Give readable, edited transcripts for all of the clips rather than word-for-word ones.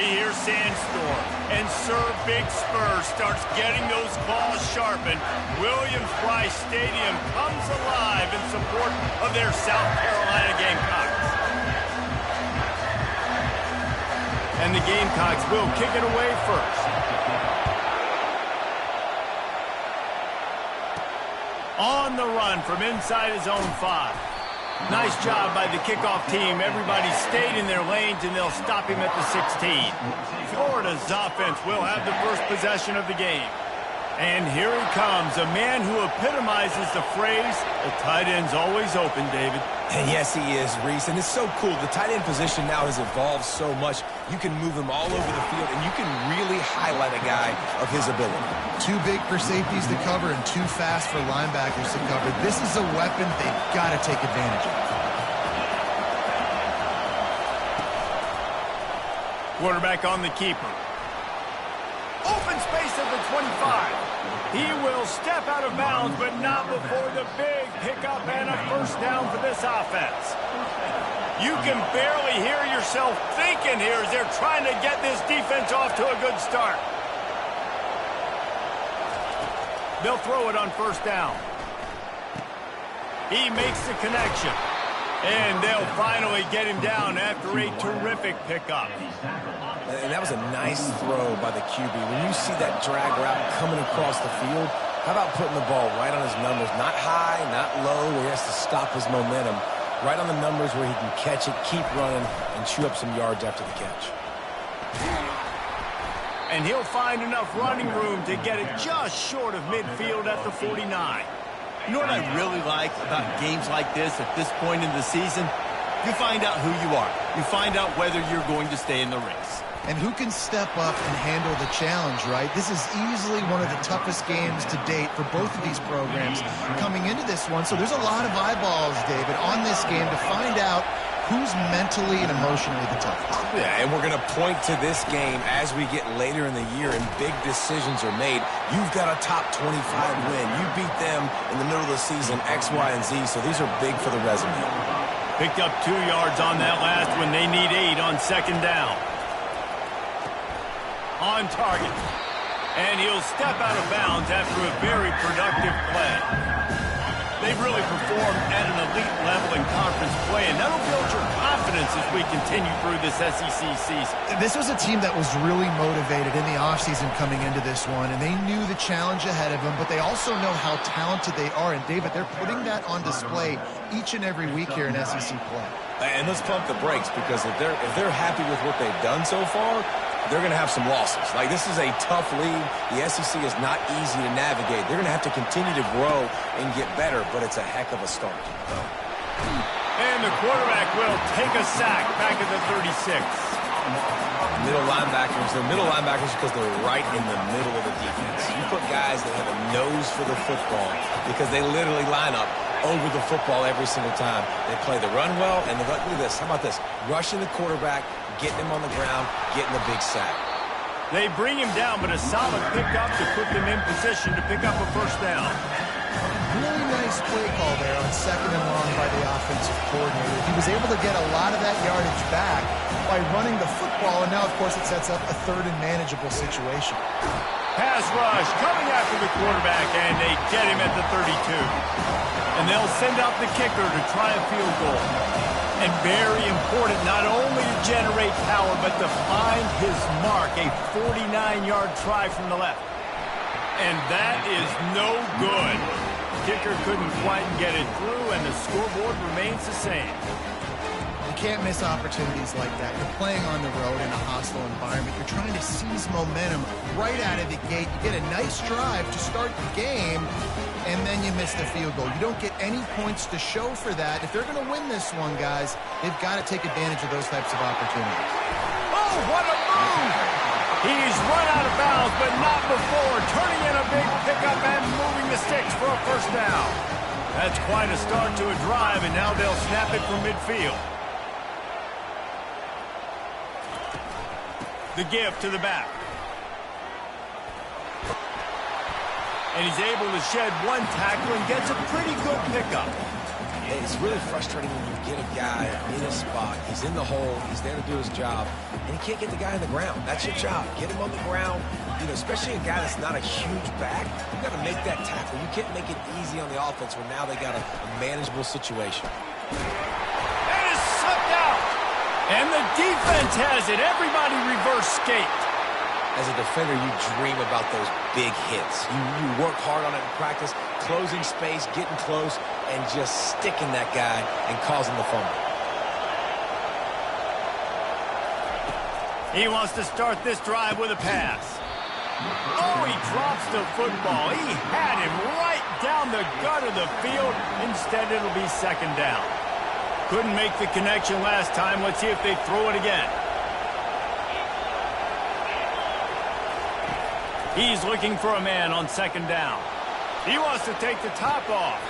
They hear Sandstorm, and Sir Big Spur starts getting those claws sharpened. Williams-Brice Stadium comes alive in support of their South Carolina Gamecocks. And the Gamecocks will kick it away first. On the run from inside his own 5. Nice job by the kickoff team. Everybody stayed in their lanes, and they'll stop him at the 16. Florida's offense will have the first possession of the game. And here he comes, a man who epitomizes the phrase, the tight end's always open, David. And yes, he is, Reese. And it's so cool. The tight end position now has evolved so much. You can move him all over the field, and you can really highlight a guy of his ability. Too big for safeties to cover and too fast for linebackers to cover. This is a weapon they've got to take advantage of. Quarterback on the keeper. Open space at the 25. He will step out of bounds, but not before the big pickup and a first down for this offense. You can barely hear yourself thinking here as they're trying to get this defense off to a good start. They'll throw it on first down. He makes the connection. And they'll finally get him down after a terrific pickup. And that was a nice throw by the QB. When you see that drag route coming across the field, how about putting the ball right on his numbers? Not high, not low, where he has to stop his momentum. Right on the numbers where he can catch it, keep running, and chew up some yards after the catch. And he'll find enough running room to get it just short of midfield at the 49. You know what I really like about games like this at this point in the season? You find out who you are. You find out whether you're going to stay in the race. And who can step up and handle the challenge, right? This is easily one of the toughest games to date for both of these programs coming into this one. So there's a lot of eyeballs, David, on this game to find out who's mentally and emotionally the toughest. Yeah, and we're going to point to this game as we get later in the year and big decisions are made. You've got a top 25 win. You beat them in the middle of the season, X, Y, and Z, so these are big for the resume. Picked up 2 yards on that last one. They need 8 on second down. On target. And he'll step out of bounds after a very productive play. They've really performed at an elite level in conference play, and that'll build your confidence as we continue through this SEC season. This was a team that was really motivated in the offseason coming into this one, and they knew the challenge ahead of them, but they also know how talented they are. And, David, they're putting that on display each and every week here in SEC play. And let's pump the brakes, because if they're happy with what they've done so far, they're going to have some losses. Like, this is a tough league. The SEC is not easy to navigate. They're going to have to continue to grow and get better, but it's a heck of a start. And the quarterback will take a sack back at the 36. Middle linebackers, they're middle linebackers because they're right in the middle of the defense. You put guys that have a nose for the football because they literally line up over the football every single time. They play the run well, and look at this. How about this? Rushing the quarterback, getting him on the ground, getting the big sack. They bring him down, but a solid pickup to put them in position to pick up a first down. Really nice play call there on second and long by the offensive coordinator. He was able to get a lot of that yardage back by running the football, and now, of course, it sets up a third and manageable situation. Pass rush coming after the quarterback, and they get him at the 32. And they'll send out the kicker to try a field goal. And very important, not only to generate power, but to find his mark, a 49-yard try from the left. And that is no good. Kicker couldn't quite get it through, and the scoreboard remains the same. You can't miss opportunities like that. You're playing on the road in a hostile environment. You're trying to seize momentum right out of the gate. You get a nice drive to start the game, and then you miss the field goal. You don't get any points to show for that. If they're going to win this one, guys, they've got to take advantage of those types of opportunities. Oh, what a move! He's run out of bounds, but not before turning in a big pickup and moving the sticks for a first down. That's quite a start to a drive, and now they'll snap it from midfield. The give to the back. And he's able to shed one tackle and gets a pretty good pickup. It's really frustrating when you get a guy in a spot. He's in the hole. He's there to do his job, and he can't get the guy on the ground. That's your job. Get him on the ground. You know, especially a guy that's not a huge back. You got to make that tackle. You can't make it easy on the offense when now they got a manageable situation. It is slipped out, and the defense has it. Everybody reverse skate. As a defender, you dream about those big hits. You work hard on it in practice, closing space, getting close, and just sticking that guy and causing the fumble. He wants to start this drive with a pass. Oh, he drops the football. He had him right down the gut of the field. Instead, it'll be second down. Couldn't make the connection last time. Let's see if they throw it again. He's looking for a man on second down. He wants to take the top off.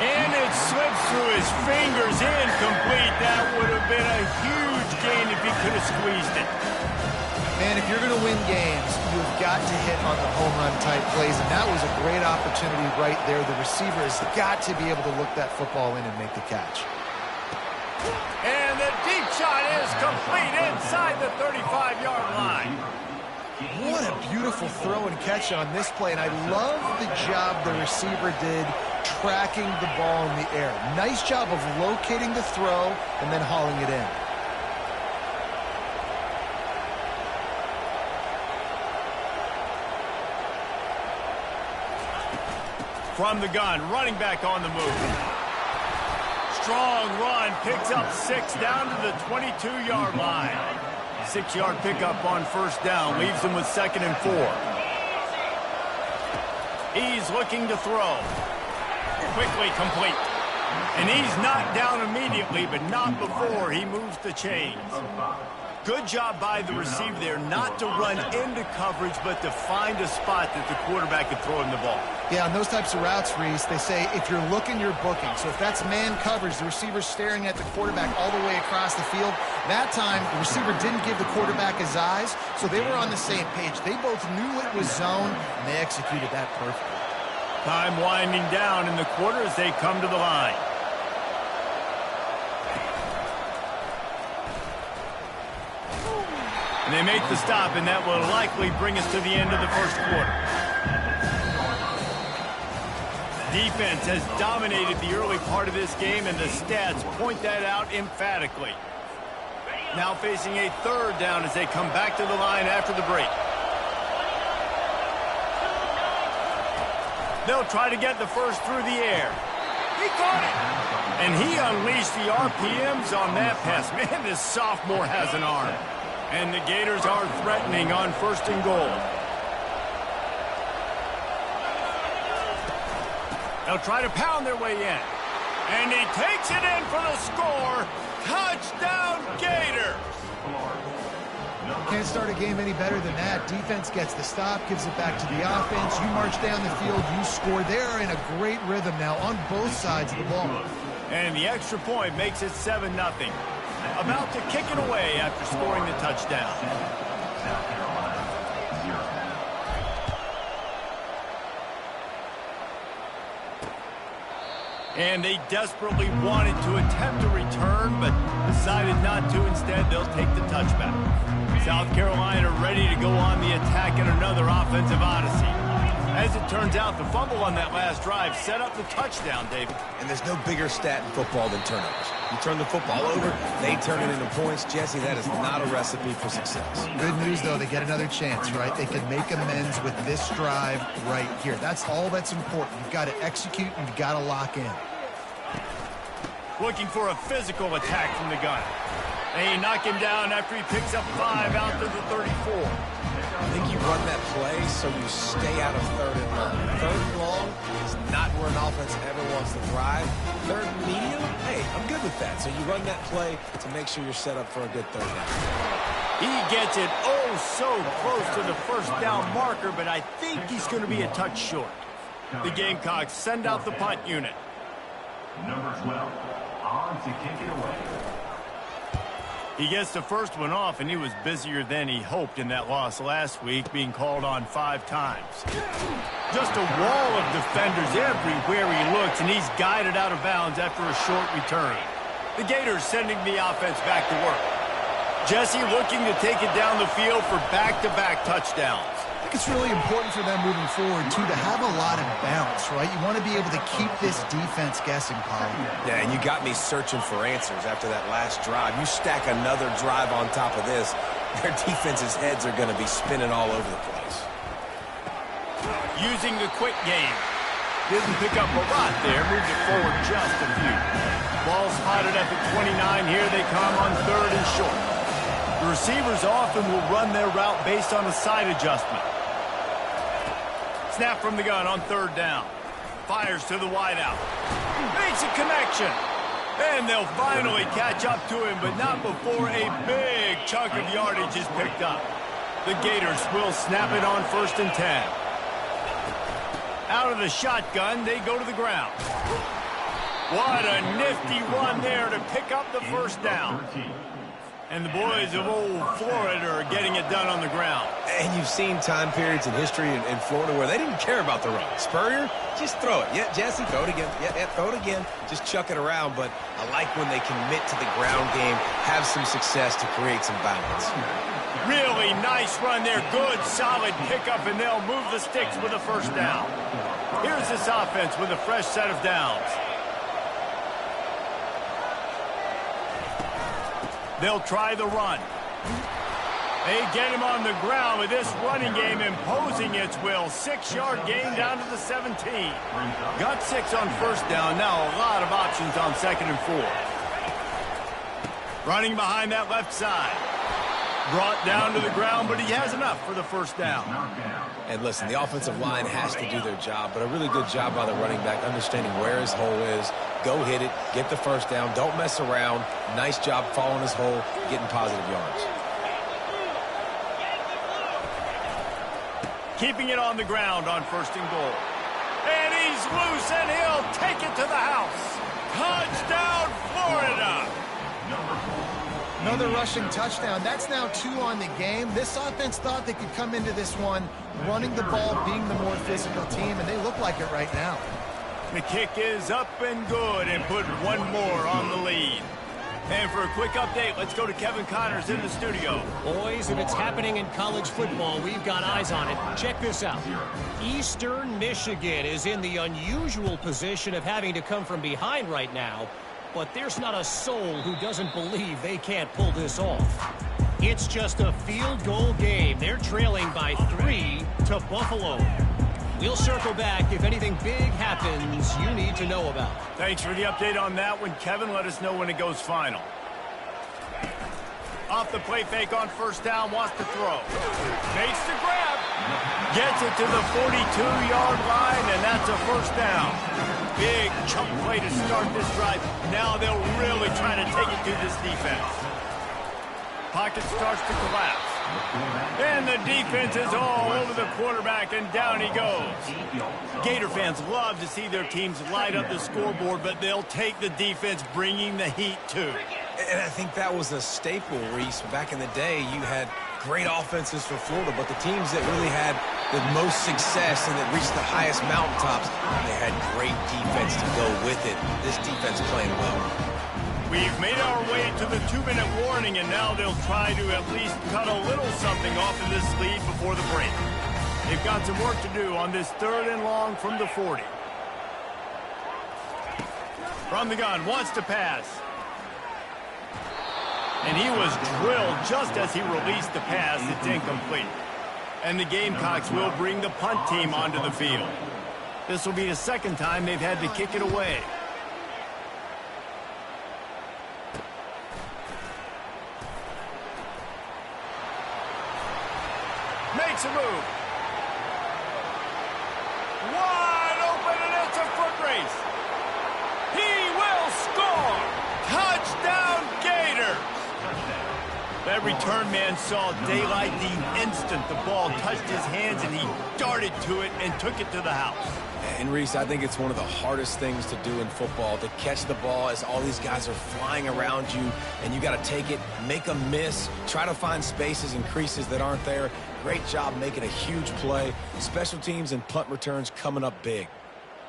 And it slips through his fingers, incomplete. That would have been a huge gain if he could have squeezed it. Man, if you're going to win games, you've got to hit on the home run type plays, and that was a great opportunity right there. The receiver has got to be able to look that football in and make the catch. And the deep shot is complete inside the 35-yard line. What a beautiful throw and catch on this play, and I love the job the receiver did tracking the ball in the air. Nice job of locating the throw and then hauling it in. From the gun, running back on the move. Strong run, picks up 6 down to the 22-yard line. 6-yard pickup on first down, leaves him with 2nd and 4. He's looking to throw. Quickly complete. And he's knocked down immediately, but not before he moves the chains. Good job by the receiver there not to run into coverage, but to find a spot that the quarterback can throw him the ball. Yeah, on those types of routes, Reese, they say if you're looking, you're booking. So if that's man coverage, the receiver's staring at the quarterback all the way across the field. That time, the receiver didn't give the quarterback his eyes, so they were on the same page. They both knew it was zone, and they executed that perfectly. Time winding down in the quarter as they come to the line. And they make the stop, and that will likely bring us to the end of the first quarter. Defense has dominated the early part of this game, and the stats point that out emphatically. Now facing a 3rd down as they come back to the line after the break. They'll try to get the first through the air. He caught it! And he unleashed the RPMs on that pass. Man, this sophomore has an arm. And the Gators are threatening on 1st and goal. They'll try to pound their way in. And he takes it in for the score. Touchdown, Gators! Can't start a game any better than that. Defense gets the stop, gives it back to the offense. You march down the field, you score. They're in a great rhythm now on both sides of the ball. And the extra point makes it 7-0. About to kick it away after scoring the touchdown. And they desperately wanted to attempt a return, but decided not to. Instead, they'll take the touchback. South Carolina ready to go on the attack in another offensive odyssey. As it turns out, the fumble on that last drive set up the touchdown, David. And there's no bigger stat in football than turnovers. You turn the football over, they turn it into points. Jesse, that is not a recipe for success. Good news, though, they get another chance, right? They can make amends with this drive right here. That's all that's important. You've got to execute and you've got to lock in. Looking for a physical attack from the gun. They knock him down after he picks up 5 out to the 34. I think you run that play so you stay out of 3rd and long. 3rd and long is not where an offense ever wants to thrive. 3rd and medium, hey, I'm good with that. So you run that play to make sure you're set up for a good 3rd down. He gets it oh so close to the 1st down marker, but I think he's going to be a touch short. The Gamecocks send out the punt unit. Number 12, on to kick it away. He gets the first one off, and he was busier than he hoped in that loss last week, being called on 5 times. Just a wall of defenders everywhere he looks, and he's guided out of bounds after a short return. The Gators sending the offense back to work. Jesse looking to take it down the field for back-to-back touchdowns. I think it's really important for them moving forward, too, to have a lot of bounce, right? You want to be able to keep this defense guessing, Paul. Yeah, and you got me searching for answers after that last drive. You stack another drive on top of this, their defense's heads are going to be spinning all over the place. Using the quick game. Didn't pick up a lot there, moved it forward just a few. Ball spotted at the 29. Here they come on 3rd and short. The receivers often will run their route based on a side adjustment. Snap from the gun on 3rd down. Fires to the wideout. Makes a connection. And they'll finally catch up to him, but not before a big chunk of yardage is picked up. The Gators will snap it on 1st and 10. Out of the shotgun, they go to the ground. What a nifty run there to pick up the first down. And the boys of old Florida are getting it done on the ground. And you've seen time periods in history in Florida where they didn't care about the run. Spurrier, just throw it. Yeah, Jesse, throw it again. Yeah, throw it again. Just chuck it around. But I like when they commit to the ground game, have some success to create some balance. Really nice run there. Good, solid pickup, and they'll move the sticks with a first down. Here's this offense with a fresh set of downs. They'll try the run. They get him on the ground with this running game imposing its will. 6-yard gain down to the 17. Got 6 on first down. Now a lot of options on 2nd and 4. Running behind that left side. Brought down to the ground, but he has enough for the first down. And listen, the offensive line has to do their job, but a really good job by the running back understanding where his hole is. Go hit it, get the first down, don't mess around. Nice job following his hole, getting positive yards. Keeping it on the ground on 1st and goal. And he's loose, and he'll take it to the house. Touchdown, Florida! Another rushing touchdown. That's now 2 on the game. This offense thought they could come into this one running the ball, being the more physical team, and they look like it right now. The kick is up and good, and put one more on the lead. And for a quick update, let's go to Kevin Connors in the studio. Boys, if it's happening in college football, we've got eyes on it. Check this out. Eastern Michigan is in the unusual position of having to come from behind right now, but there's not a soul who doesn't believe they can't pull this off. It's just a field goal game. They're trailing by 3 to Buffalo. We'll circle back if anything big happens you need to know about. Thanks for the update on that one, Kevin. Let us know when it goes final. Off the play fake on first down, wants to throw. Makes the grab. Gets it to the 42-yard line, and that's a first down. Big chunk play to start this drive. Now they'll really try to take it to this defense. Pocket starts to collapse. And the defense is all over the quarterback, and down he goes. Gator fans love to see their teams light up the scoreboard, but they'll take the defense bringing the heat too. And I think that was a staple, Reese. Back in the day, you had great offenses for Florida, but the teams that really had the most success and that reached the highest mountaintops, they had great defense to go with it. This defense playing well. We've made our way to the 2-minute warning, and now they'll try to at least cut a little something off of this lead before the break. They've got some work to do on this 3rd and long from the 40. From the gun, wants to pass. And he was drilled just as he released the pass. It's incomplete. And the Gamecocks will bring the punt team onto the field. This will be the 2nd time they've had to kick it away. Makes a move. Wide open, and it's a foot race. He will score. Touchdown, Gators. That That return man saw daylight the instant the ball touched his hands, and he darted to it and took it to the house. And Reese, I think it's one of the hardest things to do in football, to catch the ball as all these guys are flying around you, and you got to take it, make a miss, try to find spaces and creases that aren't there. Great job making a huge play. Special teams and punt returns coming up big.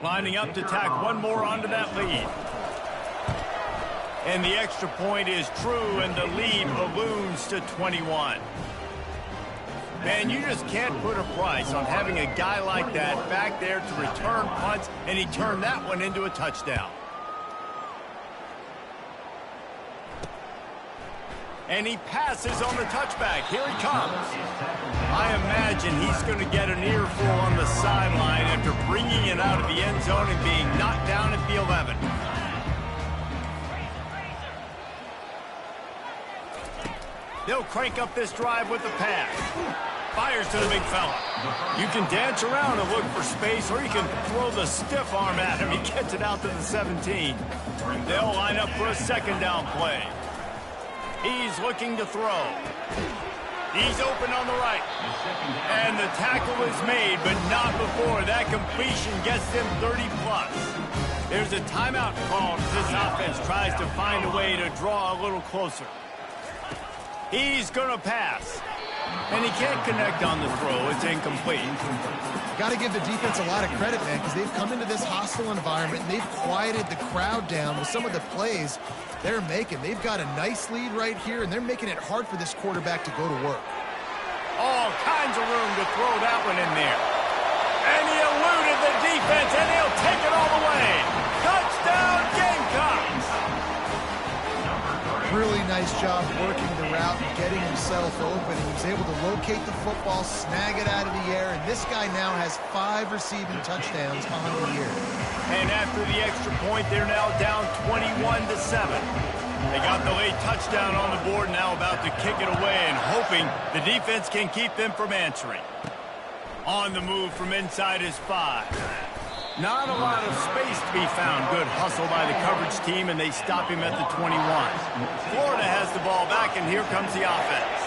Lining up to tack one more onto that lead. And the extra point is true, and the lead balloons to 21. Man, you just can't put a price on having a guy like that back there to return punts, and he turned that one into a touchdown. And he passes on the touchback. Here he comes. I imagine he's going to get an earful on the sideline after bringing it out of the end zone and being knocked down at the 11. They'll crank up this drive with the pass. Fires to the big fella. You can dance around and look for space, or you can throw the stiff arm at him. He gets it out to the 17. They'll line up for a second down play. He's looking to throw. He's open on the right. And the tackle is made, but not before that completion gets them 30-plus. There's a timeout called as this offense tries to find a way to draw a little closer. He's going to pass. And he can't connect on the throw. It's incomplete. Got to give the defense a lot of credit, man, because they've come into this hostile environment, and they've quieted the crowd down with some of the plays they're making. They've got a nice lead right here, and they're making it hard for this quarterback to go to work. All kinds of room to throw that one in there. And he eluded the defense, and he'll take it all the way. Touchdown, Gamecocks! Really nice job working the route and getting himself open. He was able to locate the football, snag it out of the air, and this guy now has 5 receiving touchdowns on the year. And after the extra point, they're now down 21-7. They got the late touchdown on the board, now about to kick it away and hoping the defense can keep them from answering. On the move from inside his 5. Not a lot of space to be found. Good hustle by the coverage team, and they stop him at the 21. Florida has the ball back, and here comes the offense.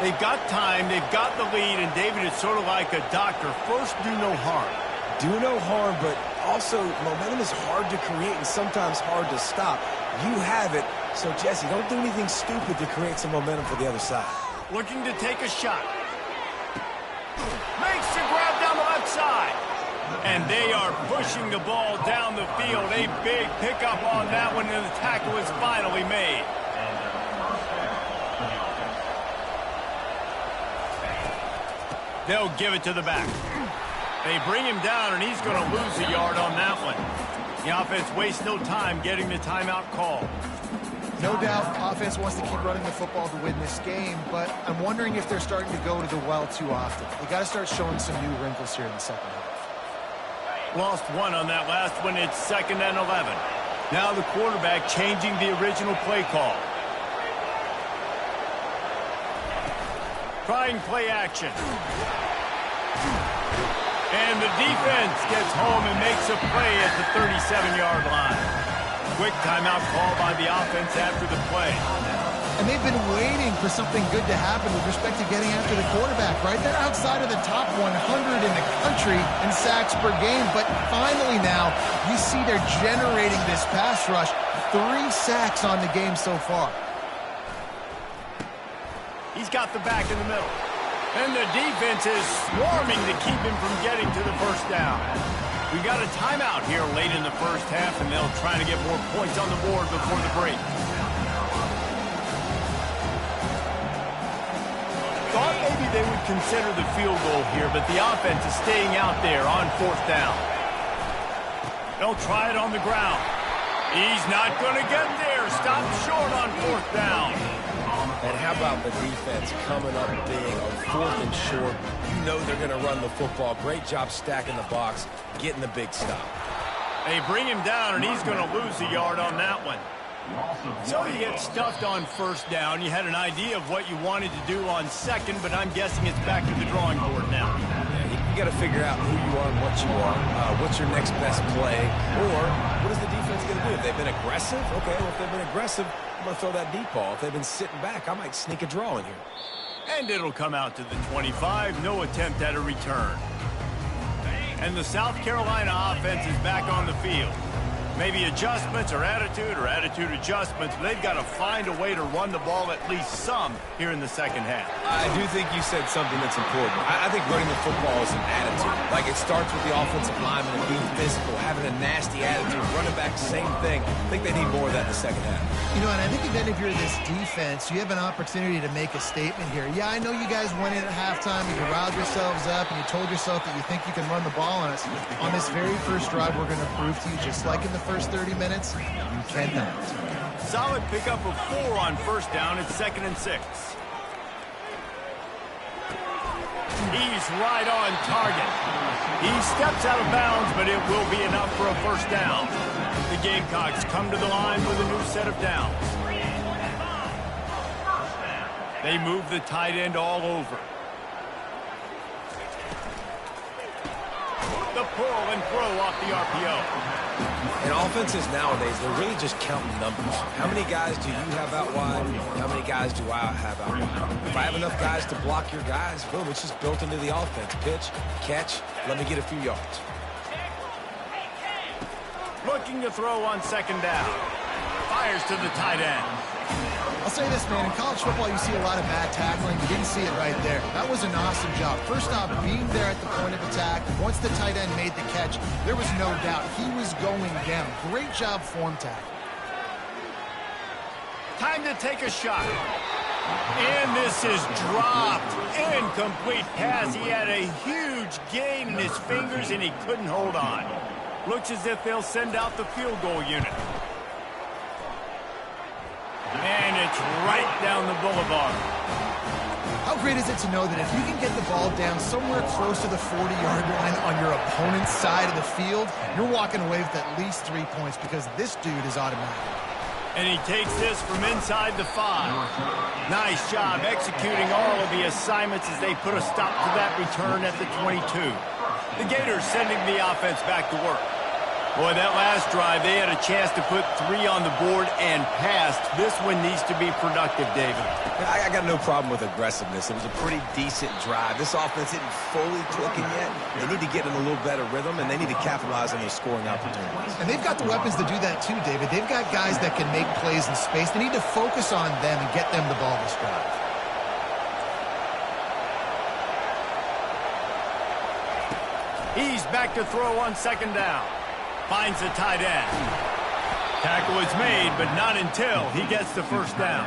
They've got time, they've got the lead, and David, it's sort of like a doctor. First, do no harm. Do no harm, but also momentum is hard to create and sometimes hard to stop. You have it, so Jesse, don't do anything stupid to create some momentum for the other side. Looking to take a shot. Makes the grab down the left side. And they are pushing the ball down the field. A big pickup on that one, and the tackle is finally made. They'll give it to the back. They bring him down, and he's going to lose a yard on that one. The offense wastes no time getting the timeout call. No doubt offense wants to keep running the football to win this game, but I'm wondering if they're starting to go to the well too often. They got to start showing some new wrinkles here in the second half. Lost one on that last one. It's 2nd and 11. Now the quarterback changing the original play call. Trying play action. And the defense gets home and makes a play at the 37-yard line. Quick timeout call by the offense after the play. And they've been waiting for something good to happen with respect to getting after the quarterback, right? They're outside of the top 100 in the country in sacks per game, but finally now you see they're generating this pass rush. 3 sacks on the game so far. He's got the back in the middle. And the defense is swarming to keep him from getting to the first down. We got a timeout here late in the first half, and they'll try to get more points on the board before the break. Thought maybe they would consider the field goal here, but the offense is staying out there on 4th down. They'll try it on the ground. He's not going to get there. Stopped short on 4th down. And how about the defense coming up big on 4th and short? You know they're going to run the football. Great job stacking the box, getting the big stop. They bring him down, and he's going to lose a yard on that one. So you get stuffed on 1st down. You had an idea of what you wanted to do on 2nd, but I'm guessing it's back to the drawing board now. Yeah, you got to figure out who you are and what you are. What's your next best play? Or what is the defense going to do? If they've been aggressive, okay, well, if they've been aggressive, I'm going to throw that deep ball. If they've been sitting back, I might sneak a draw in here. And it'll come out to the 25. No attempt at a return. And the South Carolina offense is back on the field. Maybe adjustments or attitude adjustments, but they've got to find a way to run the ball at least some here in the second half. I do think you said something that's important. I think running the football is an attitude. Like, it starts with the offensive lineman and being physical, having a nasty attitude. Running back, same thing. I think they need more of that in the second half. You know, and I think then if you're this defense, you have an opportunity to make a statement here. Yeah, I know you guys went in at halftime, you riled yourselves up, and you told yourself that you think you can run the ball on us. On this very first drive, we're going to prove to you, just like in the first 30 minutes, you cannot. Solid pickup of 4 on first down. It's 2nd and 6. He's right on target. He steps out of bounds, but it will be enough for a first down. The Gamecocks come to the line with a new set of downs. They move the tight end all over. The pull and throw off the RPO. And offenses nowadays, they're really just counting numbers. How many guys do you have out wide? How many guys do I have out wide? If I have enough guys to block your guys, boom, it's just built into the offense. Pitch, catch, let me get a few yards. Looking to throw on 2nd down. Fires to the tight end. I'll say this, man. In college football, you see a lot of bad tackling. You didn't see it right there. That was an awesome job. First off, being there at the point of attack. Once the tight end made the catch, there was no doubt he was going down. Great job form tackle. Time to take a shot. And this is dropped. Incomplete pass. He had a huge gain in his fingers, and he couldn't hold on. Looks as if they'll send out the field goal unit. And it's right down the boulevard. How great is it to know that if you can get the ball down somewhere close to the 40-yard line on your opponent's side of the field, you're walking away with at least 3 points because this dude is automatic. And he takes this from inside the 5. Nice job executing all of the assignments as they put a stop to that return at the 22. The Gators sending the offense back to work. Boy, that last drive, they had a chance to put 3 on the board and passed. This one needs to be productive, David. I got no problem with aggressiveness. It was a pretty decent drive. This offense isn't fully clicking yet. They need to get in a little better rhythm, and they need to capitalize on those scoring opportunities. And they've got the weapons to do that too, David. They've got guys that can make plays in space. They need to focus on them and get them the ball this drive. He's back to throw on 2nd down. Finds the tight end. Tackle is made, but not until he gets the first down.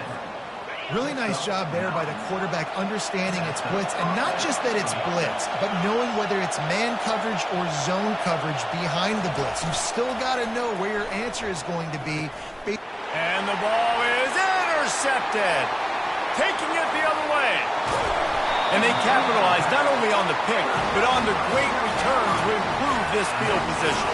Really nice job there by the quarterback understanding it's blitz, and not just that it's blitz, but knowing whether it's man coverage or zone coverage behind the blitz. You've still got to know where your answer is going to be. And the ball is intercepted. Taking it the other way. And they capitalize not only on the pick, but on the great return to improve this field position.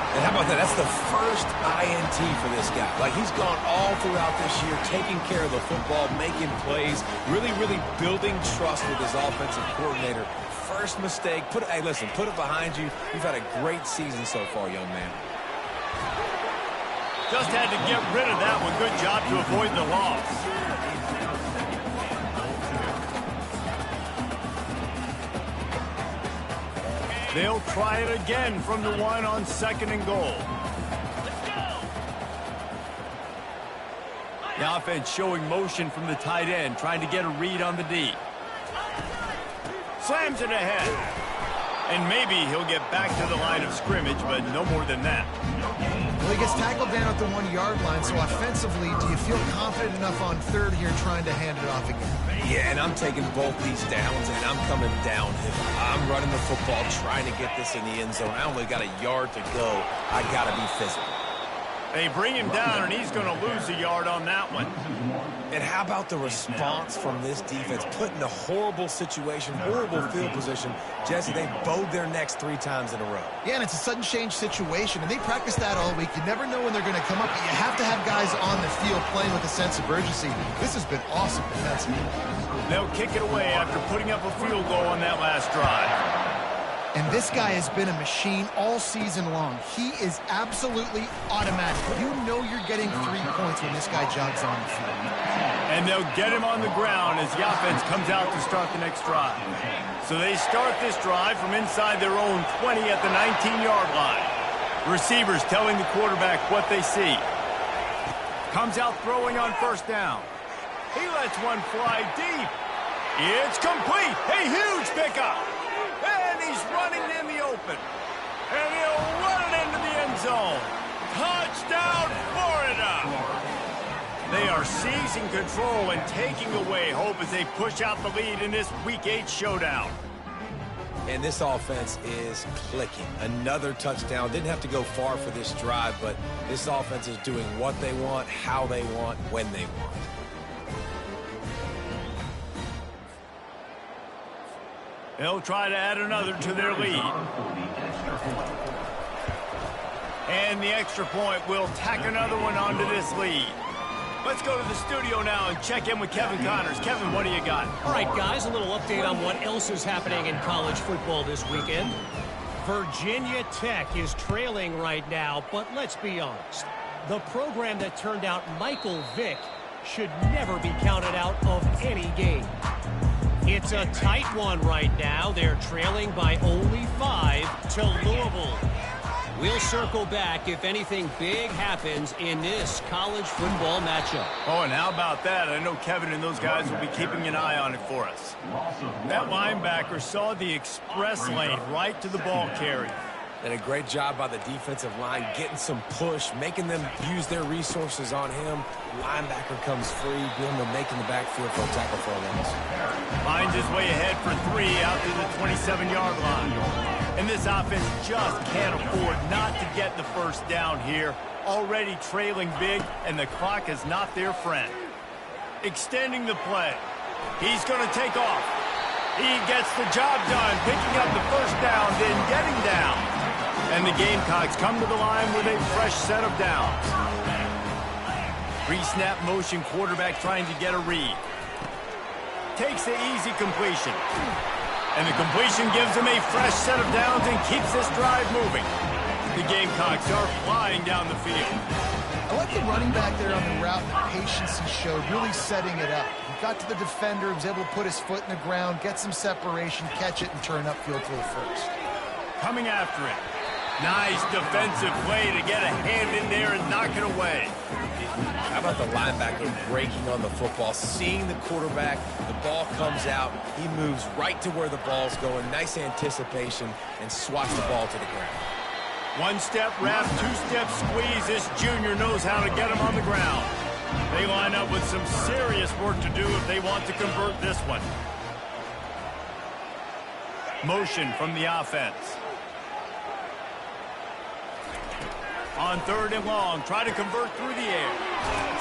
And how about that? That's the first INT for this guy. Like, he's gone all throughout this year, taking care of the football, making plays, really, really building trust with his offensive coordinator. First mistake. Hey, listen, put it behind you. You've had a great season so far, young man. Just had to get rid of that one. Good job to avoid the loss. They'll try it again from the 1 on 2nd and goal. The offense showing motion from the tight end, trying to get a read on the D. Slams it ahead. And maybe he'll get back to the line of scrimmage, but no more than that. Well, he gets tackled down at the 1-yard line, so offensively, do you feel confident enough on 3rd here trying to hand it off again? Yeah, and I'm taking both these downs, and I'm coming downhill. I'm running the football, trying to get this in the end zone. I only got a yard to go. I got to be physical. They bring him down, and he's going to lose a yard on that one. And how about the response from this defense? Put in a horrible situation, horrible field position. Jesse, they bowed their necks 3 times in a row. Yeah, and it's a sudden change situation, and they practice that all week. You never know when they're going to come up, but you have to have guys on the field playing with a sense of urgency. This has been awesome defensively. They'll kick it away after putting up a field goal on that last drive. And this guy has been a machine all season long. He is absolutely automatic. You know you're getting 3 points when this guy jogs on the field. And they'll get him on the ground as the offense comes out to start the next drive. So they start this drive from inside their own 20 at the 19-yard line. Receivers telling the quarterback what they see. Comes out throwing on first down. He lets one fly deep. It's complete. A huge pickup. And he's running in the open. And he'll run it into the end zone. Touchdown, Florida! They are seizing control and taking away hope as they push out the lead in this Week 8 showdown. And this offense is clicking. Another touchdown. Didn't have to go far for this drive, but this offense is doing what they want, how they want, when they want. They'll try to add another to their lead. And the extra point will tack another one onto this lead. Let's go to the studio now and check in with Kevin Connors. Kevin, what do you got? All right, guys, a little update on what else is happening in college football this weekend. Virginia Tech is trailing right now, but let's be honest. The program that turned out Michael Vick should never be counted out of any game. It's a tight one right now. They're trailing by only 5 to Louisville. We'll circle back if anything big happens in this college football matchup. Oh, and how about that? I know Kevin and those guys will be keeping an eye on it for us. That linebacker saw the express lane right to the ball carrier. And a great job by the defensive line, getting some push, making them use their resources on him. Linebacker comes free, giving him making the backfield for a tackle for a loss. Finds his way ahead for 3 out to the 27-yard line. And this offense just can't afford not to get the first down here. Already trailing big, and the clock is not their friend. Extending the play. He's going to take off. He gets the job done, picking up the first down, then getting down. And the Gamecocks come to the line with a fresh set of downs. Pre-snap motion quarterback trying to get a read. Takes the easy completion. And the completion gives him a fresh set of downs and keeps this drive moving. The Gamecocks are flying down the field. I like the running back there on the route, the patience he showed, really setting it up. He got to the defender, he was able to put his foot in the ground, get some separation, catch it, and turn upfield for the first. Coming after it. Nice defensive play to get a hand in there and knock it away. How about the linebacker breaking on the football, seeing the quarterback, the ball comes out, he moves right to where the ball's going, nice anticipation, and swats the ball to the ground. One-step wrap, two-step squeeze. This junior knows how to get him on the ground. They line up with some serious work to do if they want to convert this one. Motion from the offense. On 3rd and long, try to convert through the air.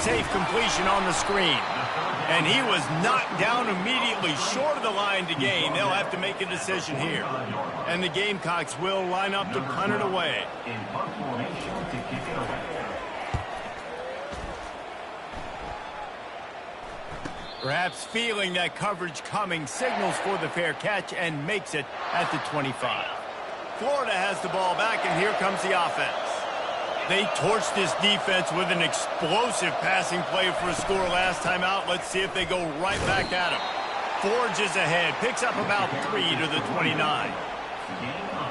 Safe completion on the screen. And he was knocked down immediately short of the line to gain. They'll have to make a decision here. And the Gamecocks will line up to punt it away. Perhaps feeling that coverage coming, signals for the fair catch and makes it at the 25. Florida has the ball back, and here comes the offense. They torched this defense with an explosive passing play for a score last time out. Let's see if they go right back at him. Forges ahead, picks up about 3 to the 29.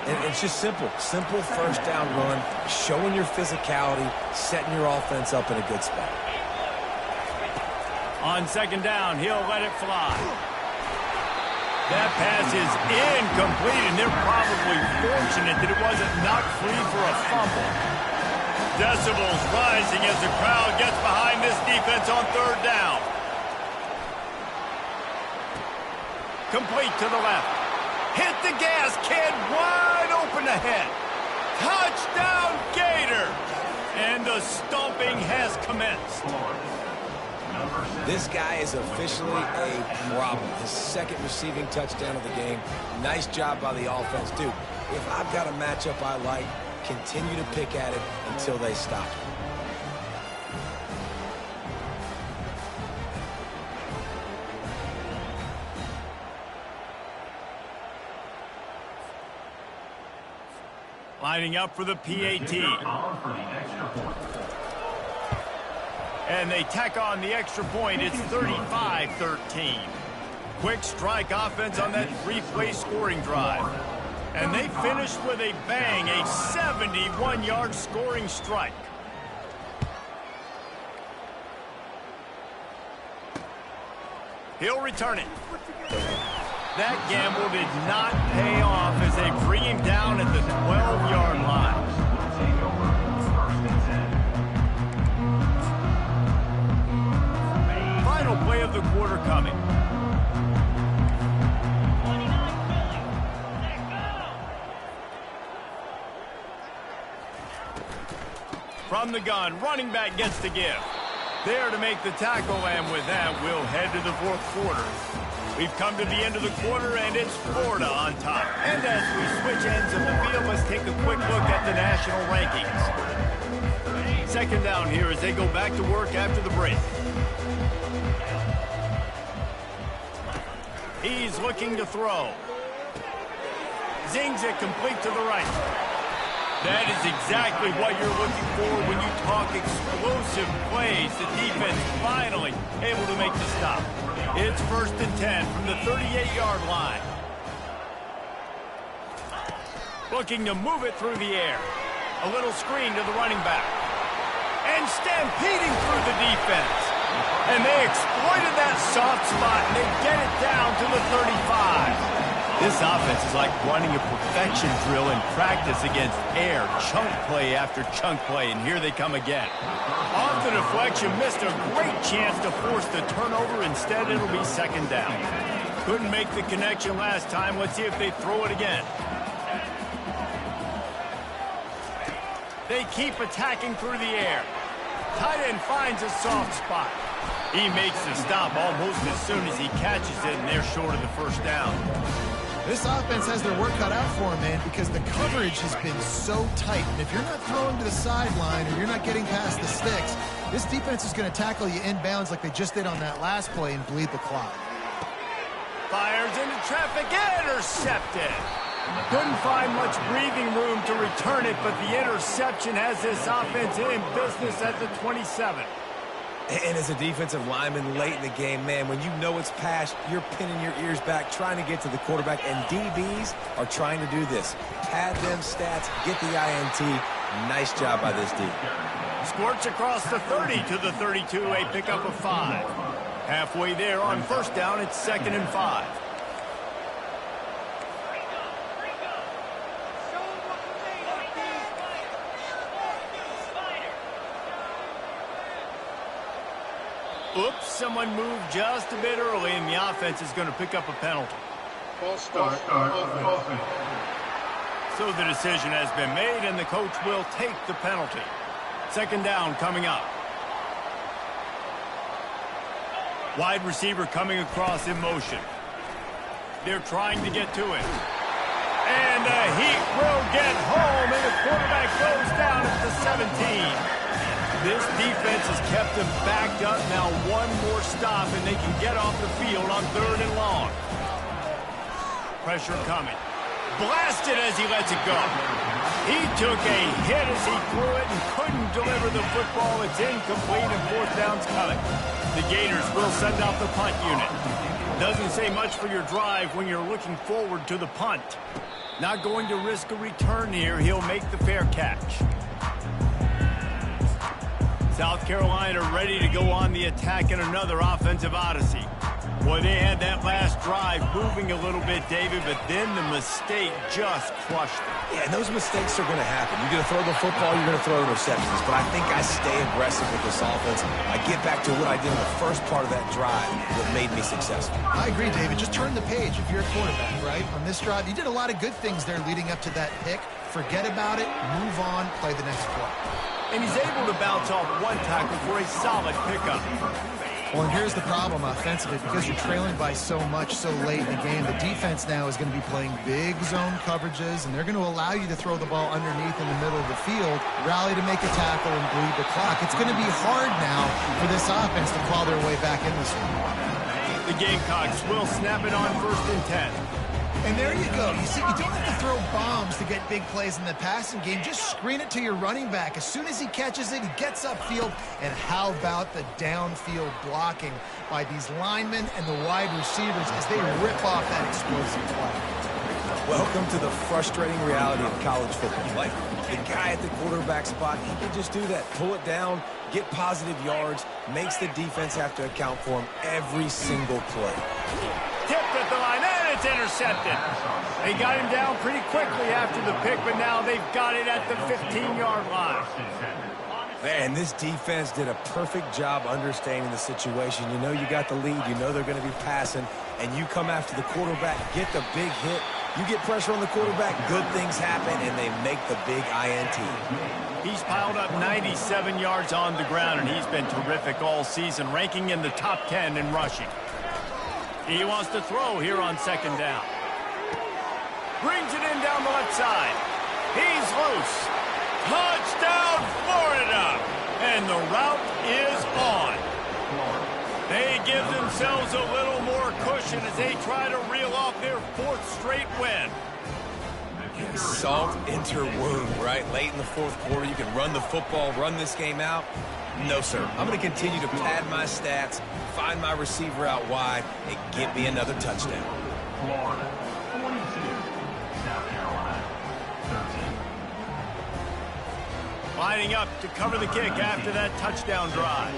And it's just simple first down run, showing your physicality, setting your offense up in a good spot. On 2nd down, he'll let it fly. That pass is incomplete, and they're probably fortunate that it wasn't knocked free for a fumble. Decibels rising as the crowd gets behind this defense on 3rd down. Complete to the left. Hit the gas, kid. Wide open ahead. Touchdown, Gator. And the stomping has commenced. This guy is officially a problem. His 2nd receiving touchdown of the game. Nice job by the offense. Dude, if I've got a matchup I like, continue to pick at it until they stop it. Lining up for the PAT. And they tack on the extra point. It's 35-13. Quick strike offense on that three-play scoring drive. And they finished with a bang, a 71-yard scoring strike. He'll return it. That gamble did not pay off as they bring him down at the 12-yard line. Final play of the quarter coming. From the gun, running back gets the give. There to make the tackle, and with that, we'll head to the fourth quarter. We've come to the end of the quarter, and it's Florida on top. And as we switch ends of the field, let's take a quick look at the national rankings. Second down here as they go back to work after the break. He's looking to throw. Zings it complete to the right. That is exactly what you're looking for when you talk explosive plays. The defense finally able to make the stop. It's 1st and 10 from the 38-yard line. Looking to move it through the air. A little screen to the running back. And stampeding through the defense. And they exploited that soft spot, and they get it down to the 35. This offense is like running a perfection drill in practice against air. Chunk play after chunk play, and here they come again. Off the deflection, missed a great chance to force the turnover. Instead, it'll be second down. Couldn't make the connection last time. Let's see if they throw it again. They keep attacking through the air. Tight end finds a soft spot. He makes the stop almost as soon as he catches it, and they're short of the first down. This offense has their work cut out for them, man, because the coverage has been so tight. And if you're not throwing to the sideline or you're not getting past the sticks, this defense is going to tackle you inbounds like they just did on that last play and bleed the clock. Fires into traffic, intercepted. Couldn't find much breathing room to return it, but the interception has this offense in business at the 27. And as a defensive lineman late in the game, man, when you know it's pass, you're pinning your ears back, trying to get to the quarterback, and DBs are trying to do this. Pad them stats, get the INT. Nice job by this D. Squirts across the 30 to the 32, a pickup of 5. Halfway there on first down, it's 2nd and 5. Oops, someone moved just a bit early, and the offense is going to pick up a penalty. False start. So the decision has been made, and the coach will take the penalty. Second down coming up. Wide receiver coming across in motion. They're trying to get to it. And the Heat will get home, and the quarterback goes down at the 17. This defense has kept them backed up. Now one more stop, and they can get off the field on 3rd and long. Pressure coming. Blasted as he lets it go. He took a hit as he threw it and couldn't deliver the football. It's incomplete, and 4th down's coming. The Gators will send out the punt unit. Doesn't say much for your drive when you're looking forward to the punt. Not going to risk a return here. He'll make the fair catch. South Carolina ready to go on the attack in another offensive odyssey. Boy, they had that last drive moving a little bit, David, but then the mistake just crushed them. Yeah, and those mistakes are going to happen. You're going to throw the football, you're going to throw interceptions. But I think I stay aggressive with this offense. I get back to what I did in the first part of that drive that made me successful. I agree, David. Just turn the page if you're a quarterback, right? On this drive, you did a lot of good things there leading up to that pick. Forget about it, move on, play the next play. And he's able to bounce off one tackle for a solid pickup. Well, and here's the problem offensively. Because you're trailing by so much so late in the game, the defense now is going to be playing big zone coverages, and they're going to allow you to throw the ball underneath in the middle of the field, rally to make a tackle, and bleed the clock. It's going to be hard now for this offense to claw their way back in this one. The Gamecocks will snap it on 1st and 10. And there you go. You see, you don't have to throw bombs to get big plays in the passing game. Just screen it to your running back. As soon as he catches it, he gets upfield. And how about the downfield blocking by these linemen and the wide receivers as they rip off that explosive play? Welcome to the frustrating reality of college football. Like, the guy at the quarterback spot, he can just do that. Pull it down, get positive yards, makes the defense have to account for him every single play. Tipped at the line, and it's intercepted. They got him down pretty quickly after the pick, but now they've got it at the 15-yard line. Man, this defense did a perfect job understanding the situation. You know you got the lead, you know they're going to be passing, and you come after the quarterback, get the big hit. You get pressure on the quarterback, good things happen, and they make the big INT. He's piled up 97 yards on the ground, and he's been terrific all season, ranking in the top 10 in rushing. He wants to throw here on second down. Brings it in down the left side. He's loose. Touchdown, Florida! And the route is on. They give themselves a little more cushion as they try to reel off their fourth straight win. Salt into wound, right? Late in the fourth quarter, you can run the football, run this game out. No, sir. I'm going to continue to pad my stats, find my receiver out wide, and get me another touchdown. Florida, 42, South Carolina, 13. Lining up to cover the kick after that touchdown drive.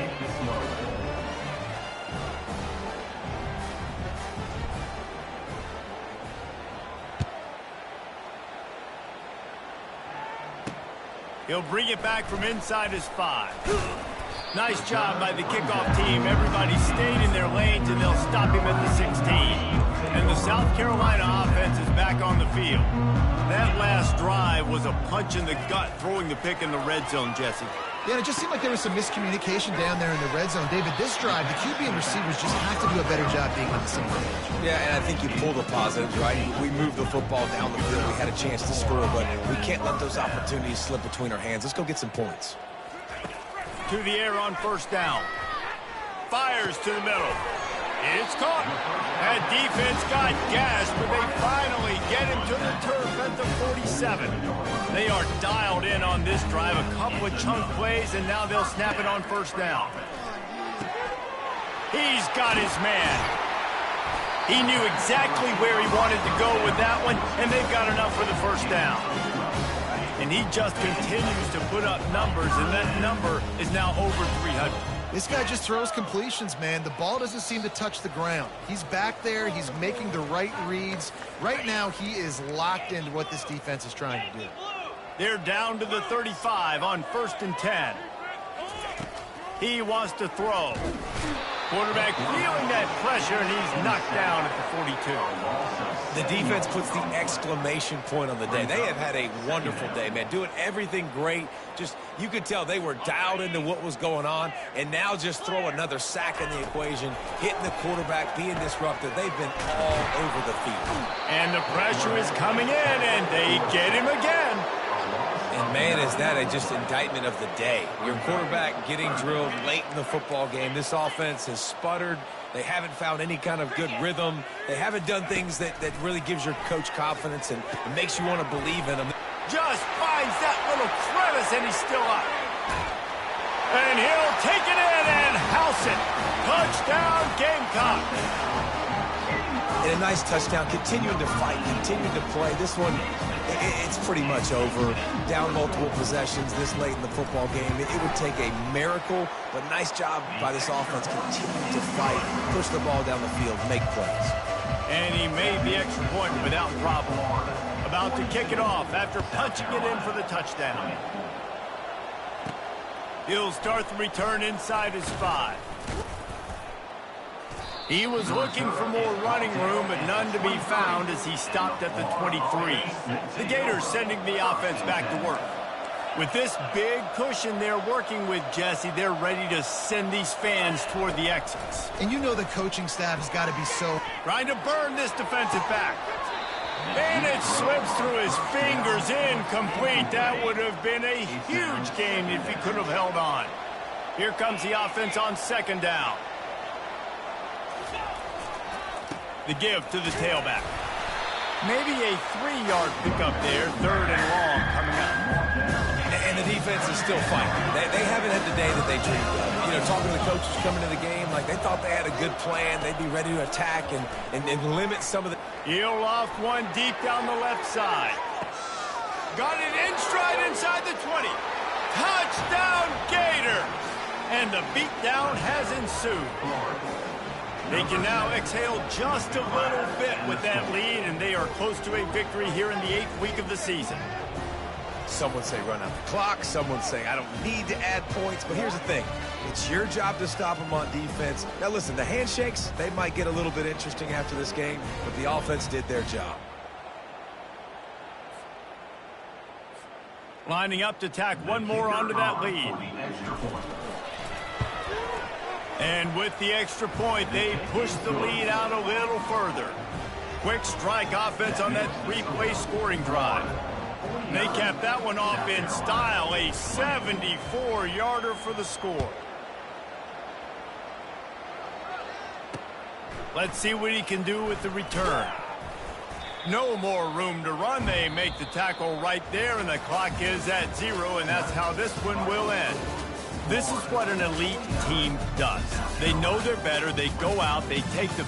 He'll bring it back from inside his 5. Nice job by the kickoff team. Everybody stayed in their lanes, and they'll stop him at the 16. And the South Carolina offense is back on the field. That last drive was a punch in the gut, throwing the pick in the red zone, Jesse. Yeah, it just seemed like there was some miscommunication down there in the red zone. David, this drive, the QB and receivers just have to do a better job being on the same page. Yeah, and I think you pull the positives, right? We moved the football down the field. We had a chance to score, but we can't let those opportunities slip between our hands. Let's go get some points. To the air on first down. Fires to the middle. It's caught. That defense got gashed, but they finally get him to the turf at the 47. They are dialed in on this drive. A couple of chunk plays, and now they'll snap it on first down. He's got his man. He knew exactly where he wanted to go with that one, and they've got enough for the first down. And he just continues to put up numbers, and that number is now over 300. This guy just throws completions, man. The ball doesn't seem to touch the ground. He's back there. He's making the right reads. Right now, he is locked into what this defense is trying to do. They're down to the 35 on 1st and 10. He wants to throw. Quarterback feeling that pressure, and he's knocked down at the 42. The defense puts the exclamation point on the day. They have had a wonderful day, man. Doing everything great. Just, you could tell they were dialed into what was going on, and now just throw another sack in the equation, hitting the quarterback, being disruptive. They've been all over the field. And the pressure is coming in, and they get him again. And, man, is that just indictment of the day. Your quarterback getting drilled late in the football game. This offense has sputtered. They haven't found any kind of good rhythm. They haven't done things that really gives your coach confidence and makes you want to believe in them. Just finds that little crevice, and he's still up. And he'll take it in and house it. Touchdown, Gamecock. And a nice touchdown, continuing to fight, continuing to play. This one, it's pretty much over. Down multiple possessions this late in the football game. It would take a miracle, but nice job by this offense continuing to fight, push the ball down the field, make plays. And he made the extra point without problem. About to kick it off after punching it in for the touchdown. He'll start the return inside his 5. He was looking for more running room, but none to be found as he stopped at the 23. The Gators sending the offense back to work. With this big cushion they're working with, Jesse, they're ready to send these fans toward the exits. And you know the coaching staff has got to be so... Trying to burn this defensive back. And it slips through his fingers, incomplete. That would have been a huge gain if he could have held on. Here comes the offense on second down. The give to the tailback. Maybe a 3-yard pickup there, 3rd and long coming up. And the defense is still fighting. They haven't had the day that they dreamed of. You know, talking to the coaches coming to the game, like they thought they had a good plan. They'd be ready to attack and limit some of the... He'll loft one deep down the left side. Got it in stride inside the 20. Touchdown, Gator! And the beatdown has ensued. They can now exhale just a little bit with that lead, and they are close to a victory here in the 8th week of the season. Some would say run out the clock. Some would say I don't need to add points. But here's the thing. It's your job to stop them on defense. Now, listen, the handshakes, they might get a little bit interesting after this game, but the offense did their job. Lining up to tack one more onto that lead. And with the extra point, they push the lead out a little further. Quick strike offense on that 3-play scoring drive. They capped that one off in style, a 74-yarder for the score. Let's see what he can do with the return. No more room to run. They make the tackle right there, and the clock is at 0, and that's how this one will end. This is what an elite team does. They know they're better. They go out. They take the